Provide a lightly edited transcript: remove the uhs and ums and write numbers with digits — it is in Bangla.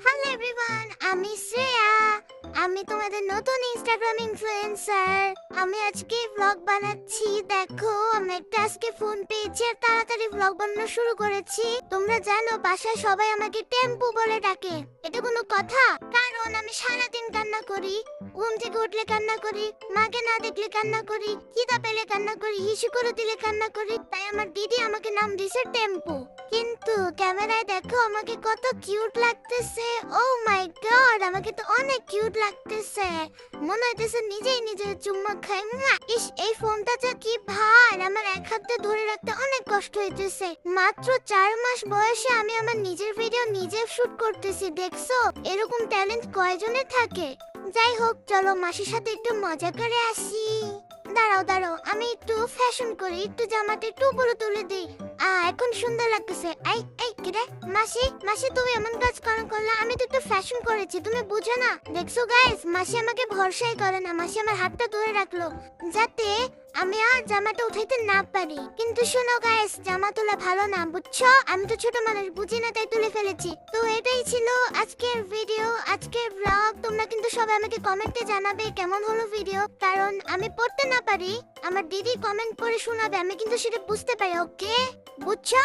হ্যালো এভরিওয়ান, আমি শ্রেয়া। আমি তোমাদের নতুন ইনস্টাগ্রাম ইনফ্লুয়েন্সার। আমি আজকে ব্লগ বানাচ্ছি। দেখো, আমি একটা আজকে ফোন পেয়েছি আর তাড়াতাড়ি ব্লগ বানানো শুরু করেছি। তোমরা জানো বাসায় সবাই আমাকে টেম্পু বলে ডাকে। এটা কোনো কথা? কারণ আমি সারাদিন কান্না করি। ঘুম থেকে উঠলে কান্না করি, মাকে না দেখলে কান্না করি, খিদা পেলে কান্না করি, হিসু করে দিলে কান্না করি। তাই আমার দিদি আমাকে নাম দিয়েছে টেম্পু। কিন্তু ক্যামেরায় দেখো আমাকে কত কিউট লাগতেছে। ও মাই গড, আমাকে তো অনেক কিউট লাগতেছে। মনে হইতেছে নিজেই নিজের চুম্মা খাই। ইস, এই ফোনটা যা কি ভার, আমার এক হাতে ধরে রাখতে অনেক কষ্ট হইতেছে। মাত্র 4 মাস বয়সে আমি আমার নিজের ভিডিও নিজে শুট করতেছি। দেখছো এরকম ট্যালেন্ট কয়জনের থাকে? যাই হোক, চলো মাসির সাথে একটু মজা করে আসি। দাঁড়াও দাঁড়াও, আমি একটু ফ্যাশন করি, একটু জামাটা একটু উপরে তুলে দিই। এখন সুন্দর লাগতেছে। এই এই কিরে, মাসি মাসি তুমি এমন কাজ কেন করলা? আমি তো একটু ফ্যাশন করেছি, তুমি বুঝো না? দেখছো গাইস, মাসি আমাকে ভরসাই করে না। মাসি আমার হাতটা ধরে রাখলো যাতে আমি আর জামাটা উঠাইতে না পারি। কিন্তু শোনো গাইস, জামা তোলা ভালো না, বুঝছো? আমি তো ছোট মানুষ, বুঝি না, তাই তুলে ফেলেছি। তো এটাই ছিল আজকের ভিডিও, আজকের ব্লগ। তোমরা কিন্তু সবাই আমাকে কমেন্টে জানাবে কেমন হলো ভিডিও। কারণ আমি পড়তে না পারি, আমার দিদি কমেন্ট করে শোনাবে, আমি কিন্তু সেটা বুঝতে পারি। ওকে, বুঝছো?